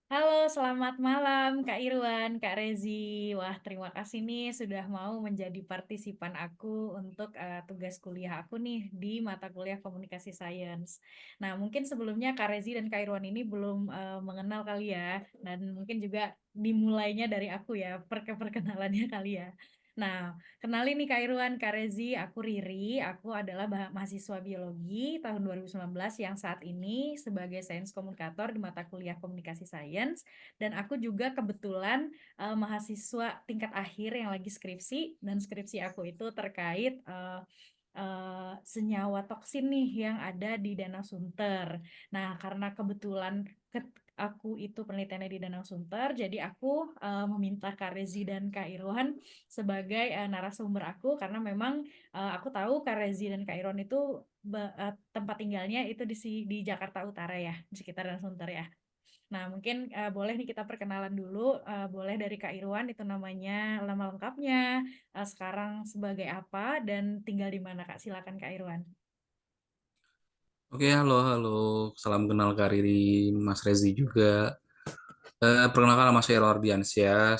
Halo, selamat malam Kak Irwan, Kak Rezi. Wah, terima kasih nih sudah mau menjadi partisipan aku untuk tugas kuliah aku nih di mata kuliah Komunikasi Science. Nah, mungkin sebelumnya Kak Rezi dan Kak Irwan ini belum mengenal kali ya, dan mungkin juga dimulainya dari aku ya, perkenalannya kali ya. Nah, kenalin nih Kak Irwan, Kak Rezi, aku Riri, aku adalah mahasiswa biologi tahun 2019 yang saat ini sebagai Sains Komunikator di mata kuliah Komunikasi Science, dan aku juga kebetulan mahasiswa tingkat akhir yang lagi skripsi, dan skripsi aku itu terkait senyawa toksin nih yang ada di Danau Sunter. Nah, karena kebetulan aku itu penelitiannya di Danau Sunter, jadi aku meminta Kak Rezi dan Kak Irwan sebagai narasumber aku, karena memang aku tahu Kak Rezi dan Kak Irwan itu tempat tinggalnya itu di Jakarta Utara ya, di sekitar Danau Sunter ya. Nah, mungkin boleh nih kita perkenalan dulu. Boleh dari Kak Irwan, itu namanya, nama lengkapnya, sekarang sebagai apa, dan tinggal di mana, Kak? Silakan, Kak Irwan. Oke, halo, halo. Salam kenal Kak Riri, Mas Rezi juga. Perkenalkan nama saya Ardiansyah.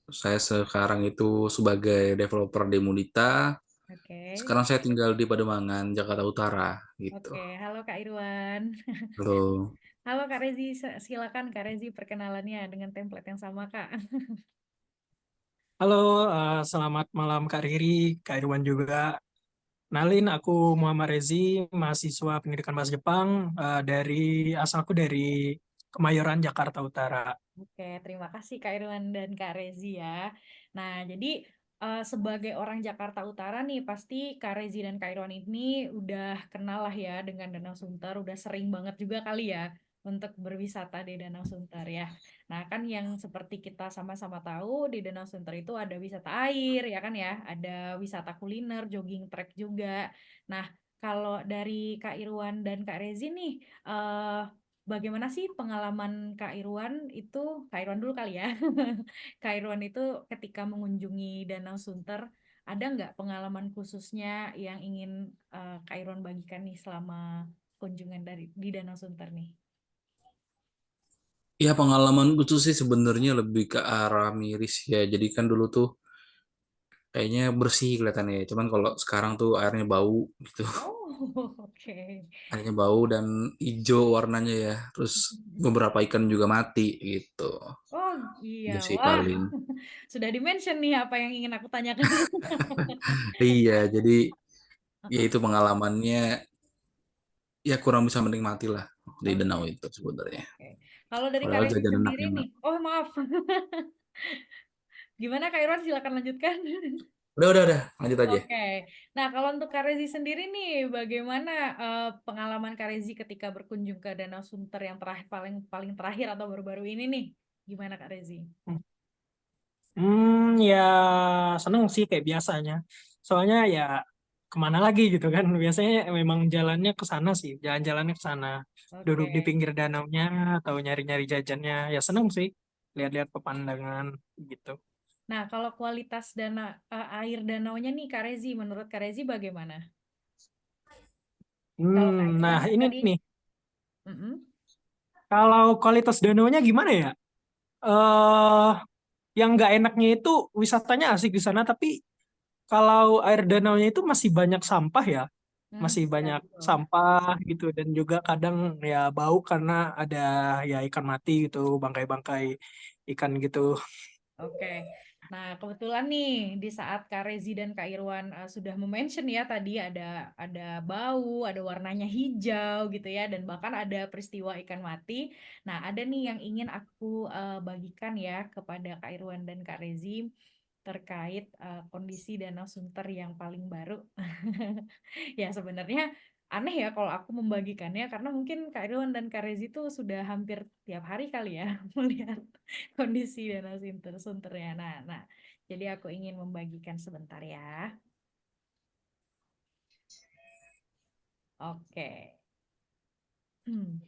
Saya sekarang itu sebagai developer di Munita. Oke. Sekarang saya tinggal di Pademangan, Jakarta Utara, gitu. Oke, halo Kak Irwan. Halo. Halo Kak Rezi, silakan Kak Rezi perkenalannya dengan template yang sama, Kak. Halo, selamat malam Kak Riri, Kak Irwan juga. Nalin, aku Muhammad Rezi, mahasiswa pendidikan bahasa Jepang dari asalku dari Kemayoran, Jakarta Utara. Oke, terima kasih Kak Irwan dan Kak Rezi ya. Nah, jadi sebagai orang Jakarta Utara nih, pasti Kak Rezi dan Kak Irwan ini udah kenal lah ya dengan Danau Sunter, udah sering banget juga kali ya untuk berwisata di Danau Sunter ya. Nah, kan yang seperti kita sama-sama tahu, di Danau Sunter itu ada wisata air ya kan ya, ada wisata kuliner, jogging track juga. Nah, kalau dari Kak Irwan dan Kak Rezi nih, bagaimana sih pengalaman Kak Irwan itu, Kak Irwan dulu kali ya. Kak Irwan itu ketika mengunjungi Danau Sunter, ada nggak pengalaman khususnya yang ingin Kak Irwan bagikan nih selama kunjungan di Danau Sunter nih? Ya, pengalamanku tuh sih sebenarnya lebih ke arah miris ya. Jadi kan dulu tuh kayaknya bersih kelihatannya ya. Cuman kalau sekarang tuh airnya bau gitu. Oh, oke. Airnya bau dan hijau warnanya ya. Terus beberapa ikan juga mati gitu. Oh iya, Itu sih wah, paling. sudah di-mention nih apa yang ingin aku tanyakan. Iya, jadi ya itu pengalamannya ya kurang bisa menikmati lah di danau Oke, itu sebenarnya. oke. Kalau dari Kak Padahal Rezi jajanan sendiri nih, enak-enak. oh maaf, gimana Kak Irwan, silakan lanjutkan. Udah, lanjut aja. Oke, nah kalau untuk Kak Rezi sendiri nih, bagaimana pengalaman Kak Rezi ketika berkunjung ke Danau Sunter yang terakhir, paling paling terakhir atau baru-baru ini nih? Gimana Kak Rezi? Ya seneng sih kayak biasanya. Soalnya ya kemana lagi gitu kan. Biasanya memang jalannya ke sana sih, jalan-jalannya ke sana. Duduk di Oke, pinggir danaunya atau nyari-nyari jajannya. Ya seneng sih, lihat-lihat pemandangan gitu. nah kalau kualitas air danaunya nih Kak Rezi, menurut Kak Rezi bagaimana? Kalau Kak Irwan Nah kan ini tadi, nih, mm-mm. kalau kualitas danaunya gimana ya? eh yang nggak enaknya itu wisatanya asik di sana, tapi kalau air danaunya itu masih banyak sampah ya, masih Iya banyak betul. sampah gitu, dan juga kadang ya bau karena ada ya ikan mati gitu, bangkai-bangkai ikan gitu. Oke. Nah, kebetulan nih di saat Kak Rezi dan Kak Irwan sudah mention ya tadi ada bau, ada warnanya hijau gitu ya, dan bahkan ada peristiwa ikan mati. Nah, ada nih yang ingin aku bagikan ya kepada Kak Irwan dan Kak Rezi terkait kondisi Danau Sunter yang paling baru. Ya sebenarnya aneh ya kalau aku membagikannya, karena mungkin Kak Irwan dan Kak Rezi itu sudah hampir tiap hari kali ya melihat kondisi Danau Sunternya. Nah, jadi aku ingin membagikan sebentar ya. Oke. Hmm.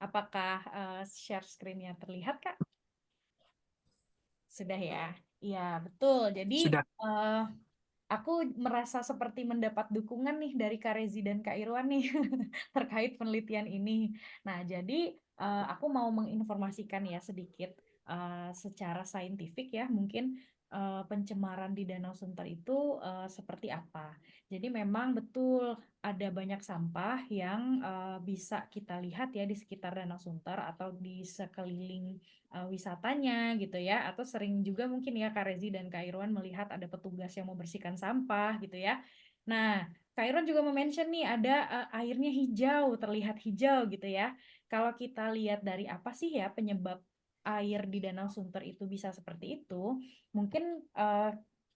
Apakah share screen-nya terlihat, Kak? Sudah ya? Iya, betul. Jadi Sudah. eh, aku merasa seperti mendapat dukungan nih dari Kak Rezi dan Kak Irwan nih terkait penelitian ini. Nah, jadi aku mau menginformasikan ya sedikit secara saintifik ya, mungkin pencemaran di Danau Sunter itu seperti apa. Jadi memang betul ada banyak sampah yang bisa kita lihat ya di sekitar Danau Sunter atau di sekeliling wisatanya gitu ya, atau sering juga mungkin ya Kak Rezi dan Kak Irwan melihat ada petugas yang membersihkan sampah gitu ya. Nah, Kak Irwan juga mention nih ada airnya hijau, terlihat hijau gitu ya. Kalau kita lihat dari apa sih ya penyebab air di Danau Sunter itu bisa seperti itu, mungkin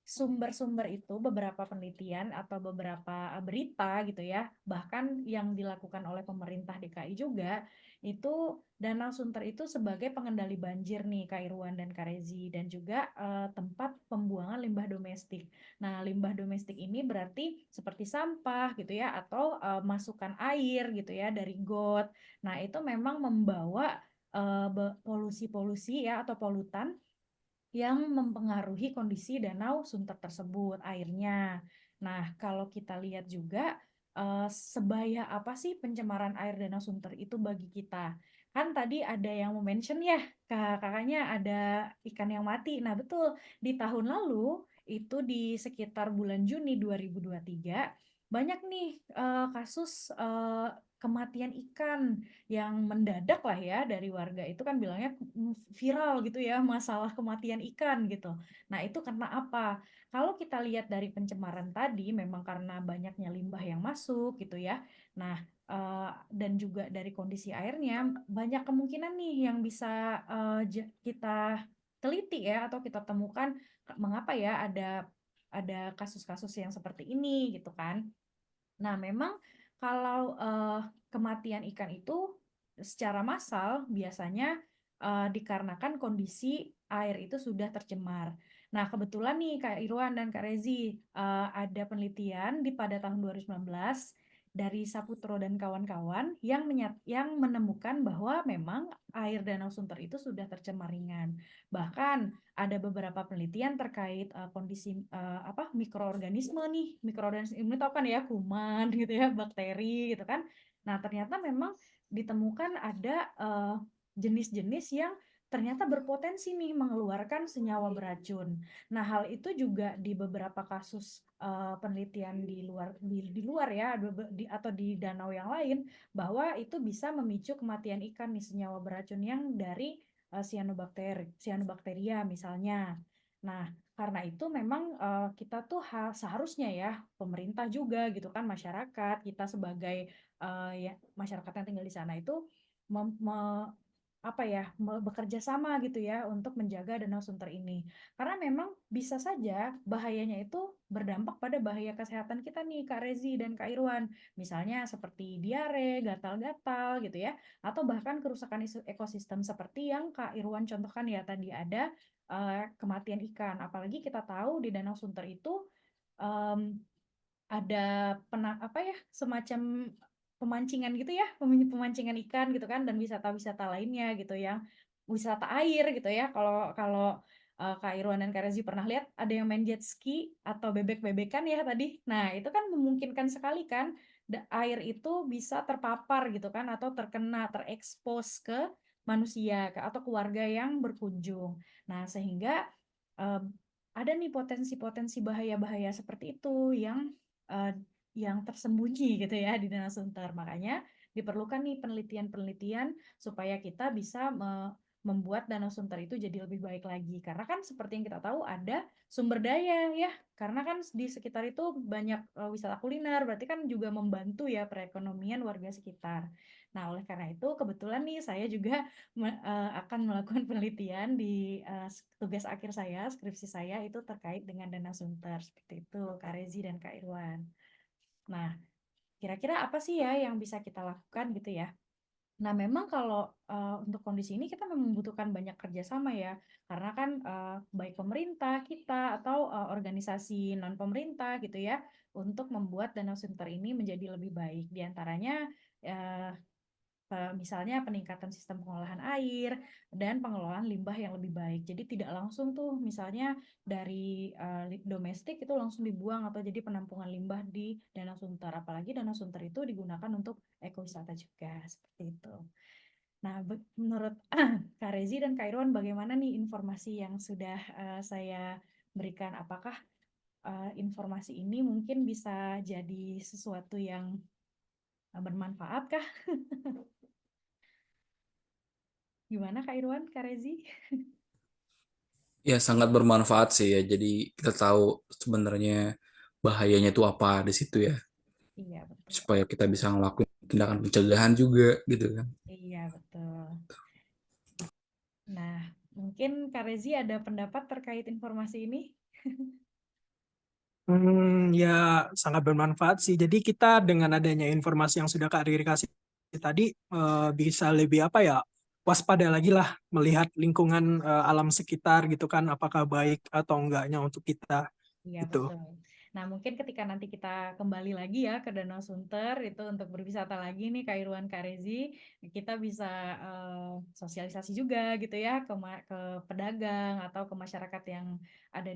sumber-sumber itu beberapa penelitian atau beberapa berita gitu ya, bahkan yang dilakukan oleh pemerintah DKI juga, itu Danau Sunter itu sebagai pengendali banjir nih Kak Irwan dan Kak Rezi, dan juga tempat pembuangan limbah domestik. Nah, limbah domestik ini berarti seperti sampah gitu ya, atau masukan air gitu ya dari got. Nah, itu memang membawa polusi-polusi ya atau polutan yang mempengaruhi kondisi Danau Sunter tersebut airnya. Nah, kalau kita lihat juga sebahaya apa sih pencemaran air Danau Sunter itu bagi kita? Kan tadi ada yang mention ya, kakaknya ada ikan yang mati. Nah, betul. Di tahun lalu itu di sekitar bulan Juni 2023 banyak nih kasus kematian ikan yang mendadak lah ya dari warga itu kan bilangnya viral gitu ya masalah kematian ikan gitu. Nah, itu karena apa? Kalau kita lihat dari pencemaran tadi memang karena banyaknya limbah yang masuk gitu ya. Nah, dan juga dari kondisi airnya banyak kemungkinan nih yang bisa kita teliti ya atau kita temukan mengapa ya ada kasus-kasus yang seperti ini gitu kan. Nah, memang kalau kematian ikan itu secara massal biasanya dikarenakan kondisi air itu sudah tercemar. Nah, kebetulan nih Kak Irwan dan Kak Rezi ada penelitian pada tahun 2019 dari Saputro dan kawan-kawan yang menemukan bahwa memang air Danau Sunter itu sudah tercemar ringan. Bahkan ada beberapa penelitian terkait kondisi apa mikroorganisme nih. Mikroorganisme ini tahu kan ya kuman gitu ya, bakteri gitu kan. Nah, ternyata memang ditemukan ada jenis-jenis yang ternyata berpotensi nih mengeluarkan senyawa beracun. Nah, hal itu juga di beberapa kasus penelitian di luar ya atau di danau yang lain bahwa itu bisa memicu kematian ikan nih senyawa beracun yang dari cyanobacteria misalnya. Nah, karena itu memang kita tuh seharusnya ya pemerintah juga gitu kan masyarakat kita sebagai ya masyarakat yang tinggal di sana itu apa ya bekerja sama gitu ya untuk menjaga Danau Sunter ini. Karena memang bisa saja bahayanya itu berdampak pada bahaya kesehatan kita nih Kak Rezi dan Kak Irwan. Misalnya seperti diare, gatal-gatal gitu ya atau bahkan kerusakan ekosistem seperti yang Kak Irwan contohkan ya tadi ada kematian ikan. Apalagi kita tahu di Danau Sunter itu um, ada apa ya semacam pemancingan gitu ya, pemancingan ikan gitu kan dan wisata-wisata lainnya gitu yang wisata air gitu ya. Kalau kalau Kak Irwan dan Kak Rezi pernah lihat ada yang main jet ski atau bebek-bebekan ya tadi. Nah, itu kan memungkinkan sekali kan air itu bisa terpapar gitu kan atau terkena terekspos ke manusia atau keluarga yang berkunjung. Nah, sehingga eh, ada nih potensi-potensi bahaya-bahaya seperti itu eh, yang tersembunyi gitu ya di Danau Sunter. Makanya diperlukan nih penelitian-penelitian supaya kita bisa membuat Danau Sunter itu jadi lebih baik lagi. Karena kan seperti yang kita tahu ada sumber daya ya. Karena kan di sekitar itu banyak wisata kuliner, berarti kan juga membantu ya perekonomian warga sekitar. Nah, oleh karena itu kebetulan nih saya juga akan melakukan penelitian di tugas akhir saya, skripsi saya itu terkait dengan Danau Sunter. Seperti itu, Kak Rezi dan Kak Irwan. Nah, kira-kira apa sih ya yang bisa kita lakukan gitu ya? Nah, memang kalau untuk kondisi ini kita memang membutuhkan banyak kerjasama ya, karena kan baik pemerintah kita atau organisasi non pemerintah gitu ya, untuk membuat Danau Sunter ini menjadi lebih baik. Di antaranya eh, misalnya peningkatan sistem pengolahan air dan pengelolaan limbah yang lebih baik. Jadi tidak langsung tuh misalnya dari domestik itu langsung dibuang atau jadi penampungan limbah di Danau Sunter. Apalagi Danau Sunter itu digunakan untuk ekowisata juga seperti itu. Nah, menurut Kak Rezi dan Kak Irwan, bagaimana nih informasi yang sudah saya berikan? Apakah informasi ini mungkin bisa jadi sesuatu yang bermanfaat kah? Gimana Kak Irwan, Kak Rezi? Ya, sangat bermanfaat sih ya. Jadi kita tahu sebenarnya bahayanya itu apa di situ ya. Iya, betul. Supaya kita bisa ngelakuin tindakan pencegahan juga gitu kan. Iya, betul. Nah, mungkin Kak Rezi ada pendapat terkait informasi ini? Ya sangat bermanfaat sih. Jadi kita dengan adanya informasi yang sudah Kak Riri kasih tadi bisa lebih apa ya, waspada lagi lah melihat lingkungan alam sekitar gitu kan, apakah baik atau enggaknya untuk kita Iya, gitu. betul. Nah, mungkin ketika nanti kita kembali lagi ya ke Danau Sunter, itu untuk berwisata lagi nih Kak Irwan, Kak Rezi, kita bisa sosialisasi juga gitu ya ke pedagang atau ke masyarakat yang ada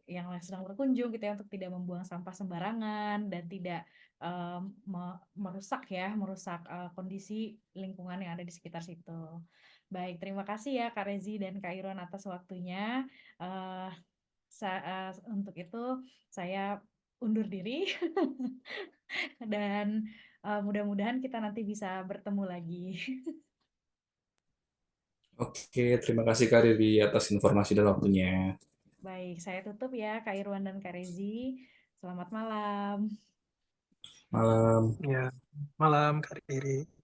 yang sedang berkunjung gitu ya untuk tidak membuang sampah sembarangan dan tidak merusak kondisi lingkungan yang ada di sekitar situ. Baik, terima kasih ya Kak Rezi dan Kak Irwan atas waktunya. Eh, untuk itu saya undur diri dan mudah-mudahan kita nanti bisa bertemu lagi. Oke, terima kasih Kak Riri atas informasi dan waktunya. Baik, saya tutup ya Kak Irwan dan Kak Rezi. Selamat malam. Malam. Ya, malam Kak Riri.